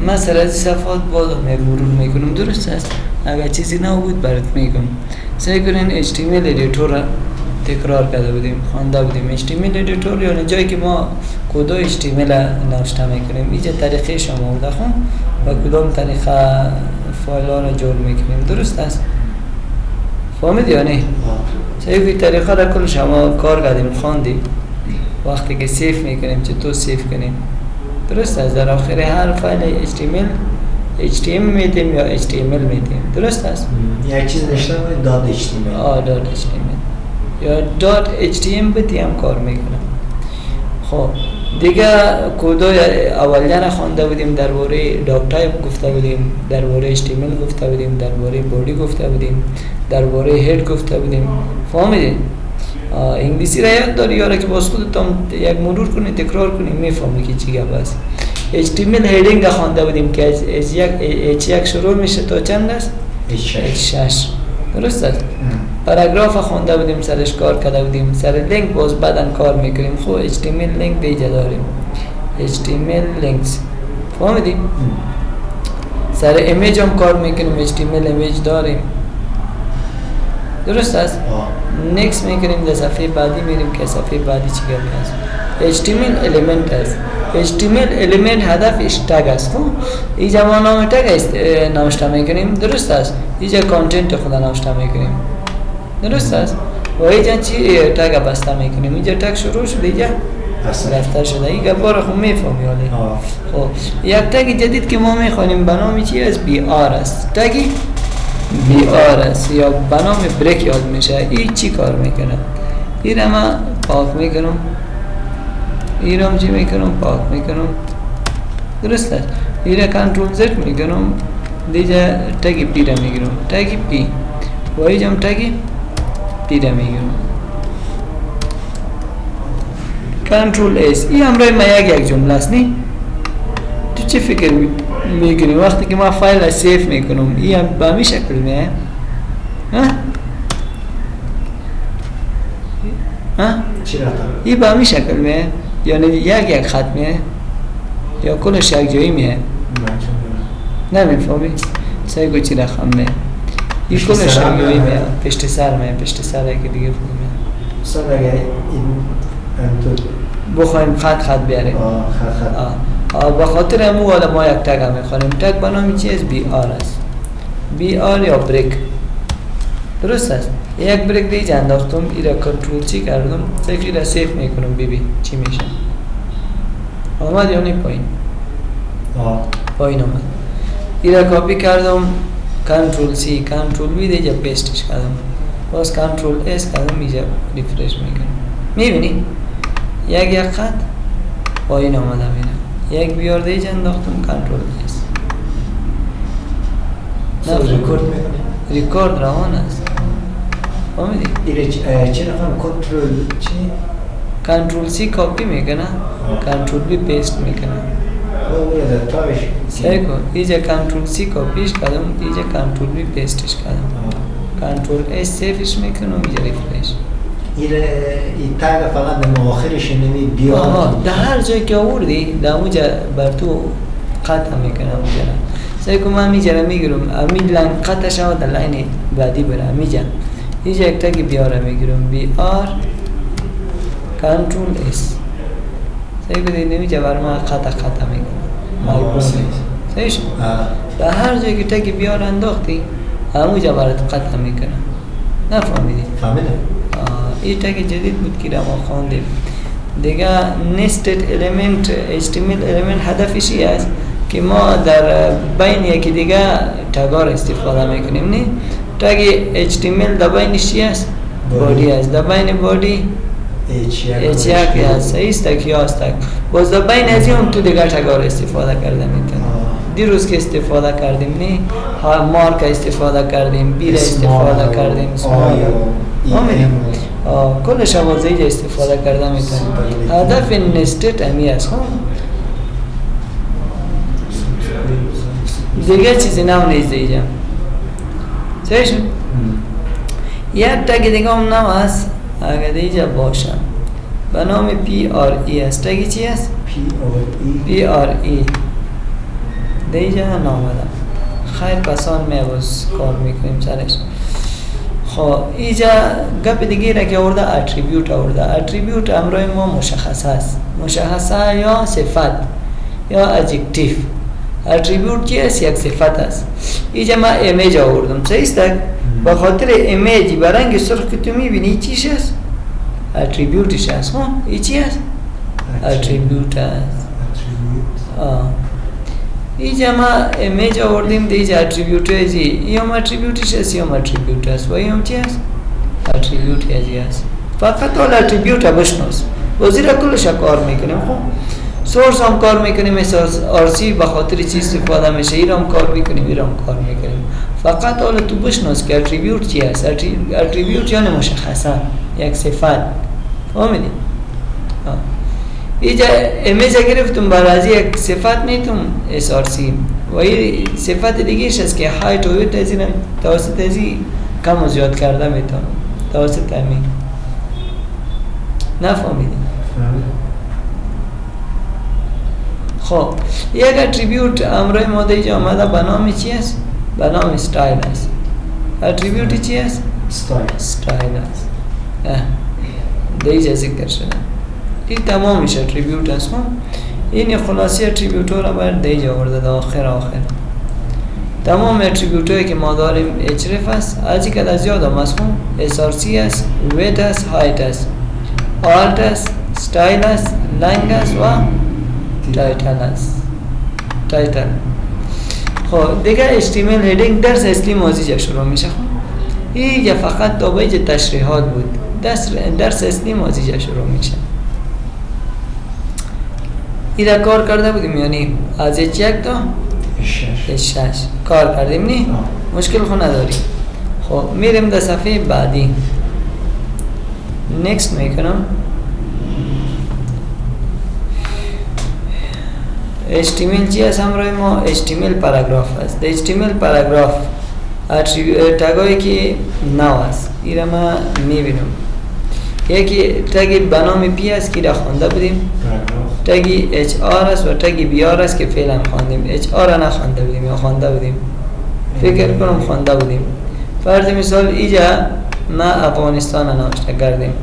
من سر از صفحات بالا مرور میکنم، درست است؟ اگر چیزی نبود برات میگم. سعی کنین HTML ادیتور را تکرار کرده بودیم، خوانده بودیم. HTML ادیتور یعنی جایی که ما کد HTML نوشته میکنیم. اینجا طریقه شما بوده خون و کدام طریقه فایل ها را جور میکنیم، درست است؟ فهمید یا نه؟ سعی طریقه را کل شما کار کردیم، خواندیم. وقتی که سیف میکنیم چطور سیف کنیم، درست است؟ در آخر هر فایل HTML میدیم یا HTML میدیم، درست است؟ یک چیز نشته باید دات HTML. دات HTML یا دات HTML بدیم کار میکنم. خب دیگه کدای اولیه خوانده بودیم، درباره داک تایپ گفته بودیم، درباره HTML گفته بودیم، درباره بودی گفته بودیم، درباره هید گفته بودیم. فهمیدین؟ انگلیسی را یاد داری یا را که باز خودتون یک مرور کنی تکرار کنی میفهمی که چی گپ است. HTML هیدینگ خوانده بودیم که از یک شروع میشه تا چند است؟ H6. درست است؟ پاراگراف خوانده بودیم، سرش کار کرده بودیم. سر لینک باز بعدن کار میکنیم. خب HTML لینک دیگه داریم، HTML لینکس. فهمیدیم؟ سر ایمیج هم کار میکنیم، HTML ایمیج داریم، درست است؟ نیکس میکنیم، در صفحه بعدی میریم که صفحه بعدی چی گفته است. HTML element است. HTML element هدفش تگ است. اینجا ما نام تگ است نوشته میکنیم، درست است؟ اینجا کانتنت خدا نوشته میکنیم، درست است؟ و اینجا چی تگ بسته میکنیم. اینجا تگ شروع شده، اینجا رفته شده. این گپا خود میفهمی حالی. خب یک تگ جدید که ما میخوانیم به نام چی است؟ BR است. تگی BR است یا به نام بریک یاد میشه. این چی کار میکنه؟ این را من پاک میکنم، این را چی میکنم؟ پاک میکنم، درست است؟ این را کنترل زد میکنم، دیگه تگ پی را میگیرم، تگ پی و اینجا تگ پی را میگیرم، کنترل اس. این همراه ما یک جمله است. نی تو چه فکر میکنی وقتی که ما فایل را سیف میکنم این هم به همین شکل میه؟ این به همین شکل میه؟ یعنی یک خط میه یا کلش یک جایی میه؟ نمیفهمی؟ سعی کو چی رقم میه؟ این کلش یک جایی میه، پشت سر میه، پشت سر یکی دیگه میه. سر اگر این بخوایم خط بیاریم به خاطر همون والا ما یک تگ هم میخوانیم. تگ به نام چیز BR است، BR یا بریک، درست است؟ یک بریک دیگه انداختم، این را کنترل چی کردم، سیفی را سیف میکنم ببین چی میشه. آمد یا نی پایین؟ پایین آمد. این را کپی کردم، کنترل سی کنترل وی دیگه پیستش کردم، باز کنترل اس کردم، اینجا ریفرش میکنم. میبینی؟ یک خط پایین آمده بینم. یک بیار دیگه انداختم، کنترل اس. ریکورد میکنه؟ ریکورد روان است. فهمیدی؟ چی رقم کنترل چی؟ کنترل سی کپی میکنه، کنترل بی پیست میکنه. سعی کن اینجا کنترل سی کپیش کردم، اینجا کنترل بی پیستش کردم، کنترل اس سیفش میکنم، اینجا ریفرش. این تگ فقط در آخرش نمی بیاد. در هر جایی که آوردی در اونجا بر تو قطع میکنم. اونجا سعی کن من میجا میگیرم، امید لین قطع شود در لین بعدی بره. میجا اینجا یک تگ بیاره میگیرم، BR کنترل اس. سعی کن نمیجا بر من قطع میکنم. سعی شد؟ در هر جایی که تگ بیار انداختی همونجا برات قطع میکنم. نفهمیدی؟ فهمیدم. این تگ جدید بود که ما خواندیم دیگه. nested element HTML element هدفش این است که ما در بین یکی دیگه تگار استفاده میکنیم. نه تگ HTML در بینش چی است؟ بادی است. در بین بادی H1 است، است که است. باز در بین از این تو دیگه تگار استفاده کرده میکنیم. دیروز که استفاده کردیم نه مارک استفاده کردیم، بیل استفاده کردیم، کلش آوازه استفاده کرده میتونیم. هدف نستد امی است. دیگه چیزی نم نیست دیگه. صحیح شد؟ یک تگ دیگه هم نم است اگر دیگه باشه به نام PRE است. تگی چی است؟ PRE دیجا نامدم خیر پسان می باز کار میکنیم سرش. خب اینجا گپ دیگه را که آورده اتریبیوت آورده. اتریبیوت امروی ما مشخصه است، مشخصه یا صفت یا ادجکتیو. اتریبیوت چی است؟ یک صفت است. اینجا ما ایمیج آوردم، صحیح است؟ به خاطر ایمیجی برنگ سرخ که تو میبینی چیش است؟ اتریبیوتش است. این چی است؟ اتریبیوت است. اینجا ما ایمیج آوردیم دیجا اتریبیوت ازی ایام اتریبیوتش است یا اتریبیوت است و ایام چی است؟ اتریبیوت ازی است. فقط حال اتریبیوت ها بشناس وزیر کلش کار میکنیم. خب سورس هم کار میکنیم، آرسی به خاطر چی استفاده میشه، ایرام کار میکنیم، ایرام کار میکنیم. فقط حالا تو بشناس که اتریبیوت چی است. اتریبیوت یعنی مشخصه، یک صفت. فهمیدی؟ اینجا ایمیج گرفتم برای یک صفت میتونم SRC و این صفت دیگهش است که هایت و ویت از این توسط ازی کم و زیاد کرده میتونم توسط همین. نفهمیدی؟ خب یک اتریبیوت امروی ما دیجا آمده به نام چی است؟ به نام استایل است. اتریبیوت چی است؟ استایل است. دیجا ذکر شده. این تمامش اتریبیوت است. این خلاصی اتریبیوت ها را باید دیجا آورده در آخر. تمام اتریبیوت هایی که ما داریم href است. هرچی که از یاد هم است SRC است، ویت است، هایت است، آلت است، ستایل است، لنگ است و تایتل است. تایتل. خب دیگه HTML هیدینگ درس اصلی موضوع جا شروع میشه. اینجا فقط دابایج تشریحات بود. درس اصلی موضوع جا شروع میشه. ایره کار کرده بودیم یعنی از یک تا 6 کار کردیم نی؟ مشکل خو نداریم. خب میریم در صفحه بعدی. نکست میکنم. HTML چی است همراه ما؟ HTML پاراگراف است. HTML پاراگراف تگایی که نو است. ایره ما میبینم. یکی تگی به نام پی است که را خوانده بودیم، تگی HR است و تگی BR است که فعلا خواندیم. HR را نخوانده بودیم یا خوانده بودیم؟ فکر کنم خوانده بودیم. فرض مثال اینجا ما افغانستان را نوشته کردیم.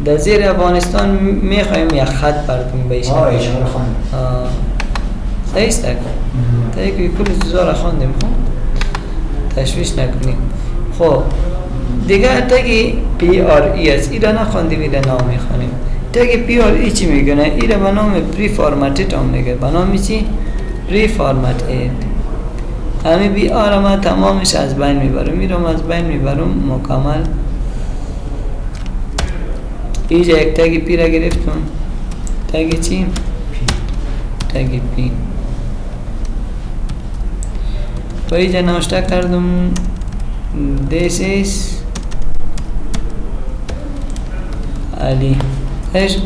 در زیر افغانستان میخوایم یک خط پرتیم به این شکل. اشاره خواندیم. صحیح است. تگی کل چیزا را خواندیم. تشویش نکنیم. خب دیگه تگی PRE است. ایره نخواندیم، ایره نام میخوانیم. تگی PRE چی میگنه؟ ایره به نام پری فارمتید هم میگه. به نام چی؟ پری فارمتید. همین BR ما تمامش از بین میبرم. ایرم از بین میبرم مکمل. اینجا یک تگی پی را گرفتم. تگی چی؟ تگی پی. و اینجا نوشته کردم This is علی. ايش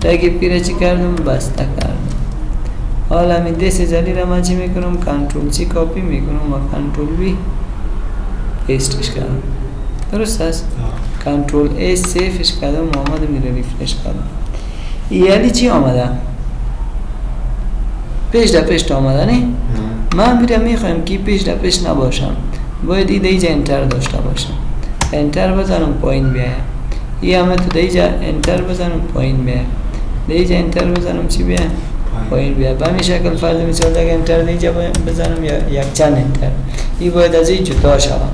تاگی پیره چی کردم؟ بسته کردم. حالا می this is علی را من چی میکنم؟ کنترل چی کپی میکنم و کنترل بی پیستش کردم. درست است؟ کنترل A سیفش کردم و آمده میره ریفرش کردم. ای علی چی آمده؟ پیش در پیش آمده نه؟ من میرم میخوایم که پیش در پیش نباشم، باید ای دیجا انتر داشته باشم. انتر بزنم پایین بیایم. ای همه تو دیجا انتر بزنم پایین بیایم. دیجا انتر بزنم چی بیایم؟ پایین بیایم. به همین شکل فرض مثال دیگه انتر دیجا بزنم یا یک چند انتر. ای باید از این جدا شوم.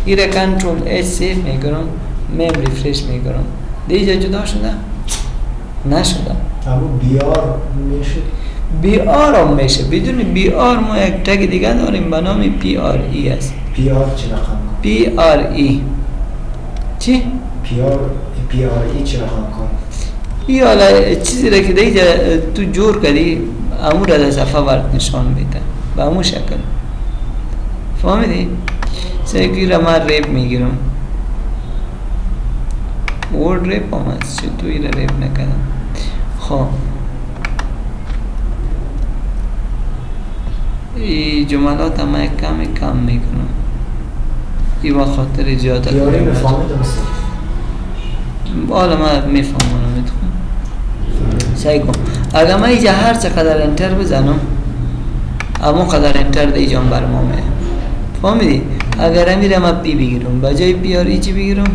ای را کنترل اچ سیف میکنم، میم ریفرش میکنم. دیجا جدا شده؟ نشده. اما بیار میشه؟ بیار هم میشه. بدون بیار ما یک تگ دیگه داریم به نام پی آر ای است. پی آر چی رقم کن؟ پی آر ای چی؟ پی آر ای چی رقم کن؟ ای حالا چیزی را که دیگه تو جور کردی امو را در صفحه برد نشان میده به امو شکل. فهمیدی؟ سیکی را من ریپ میگیرم. ورد ریپ هم هست چه تو ای را ریپ نکردم. خب ای جملات هم کم میکنم. ای با خاطر زیادت بیاری مفهمید هستی؟ حالا من میفهمونم میتونم سعی کن. اگر من اینجا هر چقدر انتر بزنم اما قدر انتر دی جان برمامه فهمیدی؟ اگر امیر ما پی بگیرم بجای پی آر ای چی بگیرم؟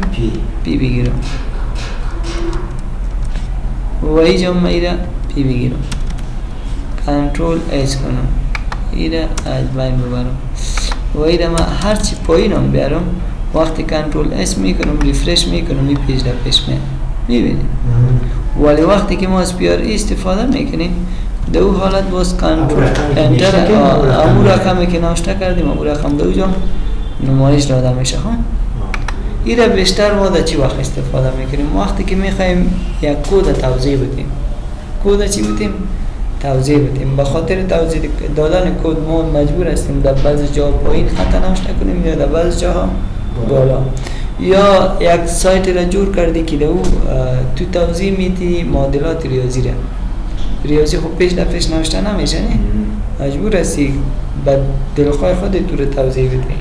پی بگیرم و اینجا ما ایره پی بگیرم کنترل ایس کنم ایره از بین ببرم و ایره ما هرچی پایینم بیارم وقتی کنترل اس میکنم ریفرش میکنم این پیج در پیش میبینیم ولی وقتی که ما از پی آر ای استفاده میکنیم دو حالت باز کنترل انتر امو رقمی که نوشته کردیم امو رقم دو جا نمایش داده میشه خب این را بیشتر ما در چی وقت استفاده میکنیم وقتی که میخوایم یک کود توضیح بدیم کود چی بدیم؟ توضیح بدیم بخاطر توضیح دادن کود ما مجبور هستیم در بعض جا پایین خط نوشته کنیم یا در بعض جاها بالا یا یک سایت را جور کردی که دو تو توضیح میتی معادلات ریاضی را ریاضی خب پیش در پیش نوشته نمیشه نه مجبور هستی به دلخواه خود تو رو توضیح بدی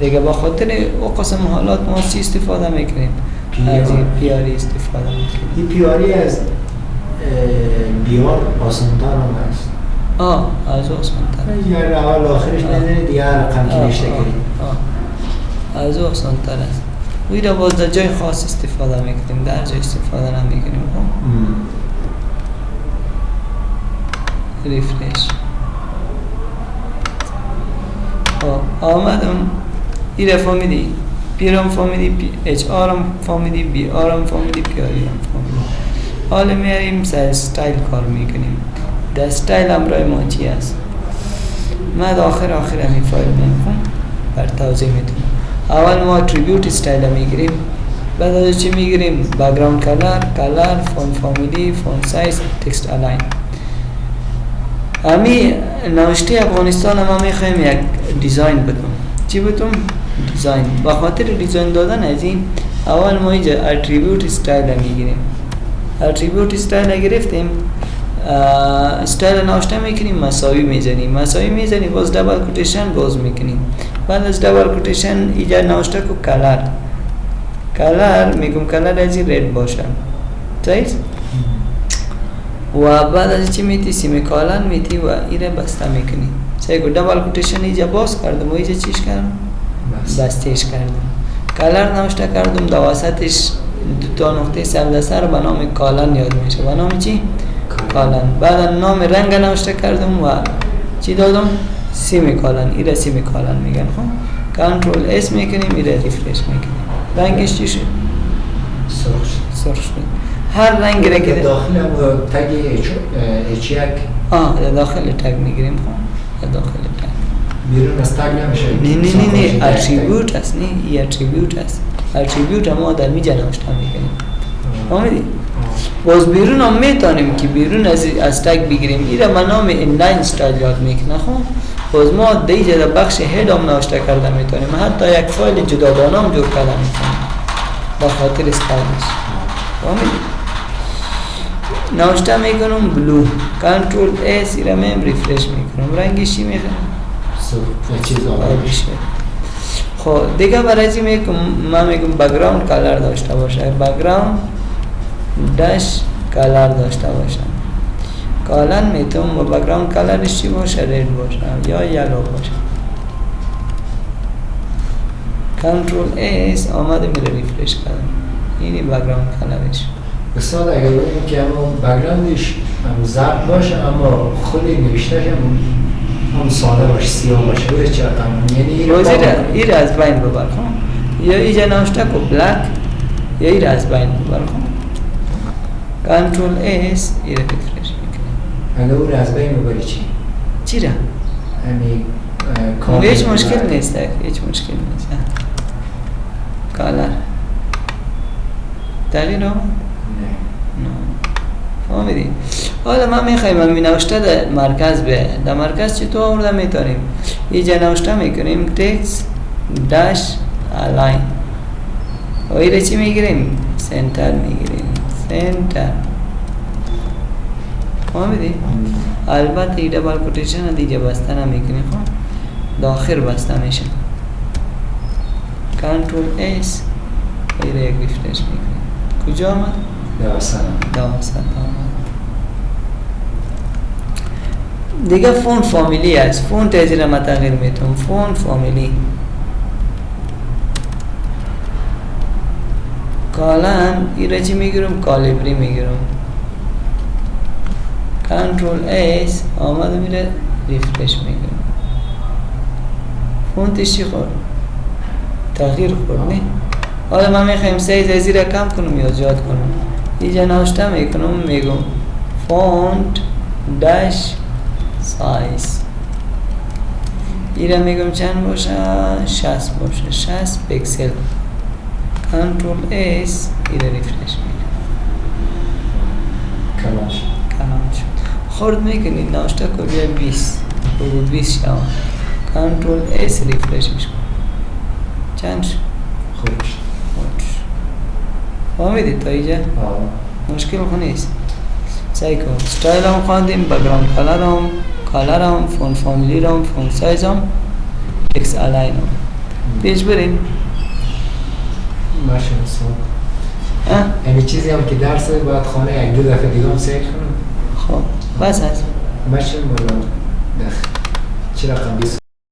دیگه با خاطر او قسم حالات ما چی استفاده میکنیم از این پیاری استفاده میکنیم این پیاری از بیار آسانتر هم هست از آسانتر یا اول آخرش نداره دیگه رقم که نشته کنیم از آسانتر است وی را باز در جای خاص استفاده میکنیم در جای استفاده نمیکنیم ریفرش آمدم این را فهمیدی پی رام فهمیدی اچ آرم فهمیدی بی آرم فهمیدی پی آری رام فهمیدی حالا میاریم سر استایل کار میکنیم در استایل امرای ما چی هست من آخر همین فایل میکنم بر توضیح میتونم اول ما اتریبیوت استایل میگیریم بعد از چی میگیریم بک‌گراند کلر فون فامیلی فون سایز تکست الاین امی نوشته افغانستان ما میخوایم یک دیزاین بدم چی بدم؟ دیزاین با خاطر دیزاین دادن از این اول ما اینجا اتریبیوت استایل میگیریم اتریبیوت استایل گرفتیم استایل نوشته میکنیم مساوی میزنیم باز دبل کوتیشن باز میکنیم بعد از دبل کوتیشن اینجا نوشته کو کلر میگم کلر از این رد باشه صحیح و بعد از چی میتی سیمیکالن میتی و ایره بسته میکنی صحیح دبل کوتیشن اینجا باز کردم و اینجا چیش کردم بستهش کردم کلر نوشته کردم در وسطش دو تا نقطه سر به نام کالن یاد میشه به نام چی؟ کالن بعد نام رنگ نوشته کردم و چی دادم؟ سیمیکالن ایره سیمیکالن میگن خب کنترل اس میکنیم ایره ریفرش میکنیم رنگش چی شد؟ سرخ شد هر رنگ را که داخل تگ اچ یک یا داخل تگ میگیریم خب یا داخل تگ بیرون از تگ نمیشه نه اتریبیوت است نه این اتریبیوت است اتریبیوت ما در میجا نوشته میکنیم فهمیدی باز بیرون هم میتونیم که بیرون از تگ بگیریم این را نام اینلاین استایل یاد میکنه خب باز ما دیگه در بخش هد هم نوشته کرده میتونیم حتی یک فایل جداگانه هم جور کرده میتونیم به خاطر استایلش فهمیدی نوشته میکنم بلو کنترل اس ایره میم ریفرش میکنم رنگش چی میخوام خب دیگه برای چی میگم من میگم بک‌گراند کلر داشته باشه بک‌گراند داش کلر داشته باشه کالن میتونم و بک‌گراند کلرش چی باشه رد باشه یا یلو باشه کنترل اس آمده میره ریفرش کردم اینی بک‌گراند کلرش بسیار اگر بگیم که همون بک‌گراندش زرد باشه اما خود نوشتهش هم ساده باشه سیاه باشه بوده چه رقم یعنی این از بین ببر یا اینجا نوشته که بلک یا این از بین ببر کنترل اس این رو ریفرش میکنه اگر او از بین ببری چی را؟ هیچ مشکل نیست کالر تغییر آمد؟ نه فهمیدی؟ حالا ما میخوایم هم نوشته در مرکز به در مرکز چطور آورده میتونیم اینجا نوشته میکنیم تکست داش الاین و ایره چی میگیریم؟ سنتر میگیریم سنتر فهمیدی؟ البته این دبل کوتیشن دیگه بسته نمیکنیم خب داخل بسته میشه کنترل اس و ایره یک ریفرش میکنیم کجا آمد؟ دوست آمد دیگه فون فامیلی است. فون تغییر ما تغییر میتونم. فون فامیلی کالن ایره چی میگیرم؟ کالیبری میگیرم. کنترل ایس آمده میره ریفرش میگیرم. فونتش چی خورد؟ تغییر خورد نه؟ حالا من میخوایم سایز از زیر کم کنم یا زیاد کنم. اینجا نوشته میکنم میگم فونت داش سایز ایره میگم چند باشه؟ 60 باشه. 60 پیکسل. کنترل ایس ایره ریفرش میگیرم. کلاش کلام شد. خورد میکنید نوشته که بیا 20 بگو 20 شد. کنترل ایس ریفرش میشم. چند شد؟ خوش فهمیدید تا اینجا؟ مشکل خود نیست. سعی کن استایل هم خواندیم، بگراند کالر هم، فون فامیلی هم، فون سایز هم، تکس الاین هم. پیش بریم. باشه اصلا همین چیزی هم که درسه باید خانه یک دو دفعه دیگه هم سیر کنم. خب بس هست. باشه بالا چه رقم 20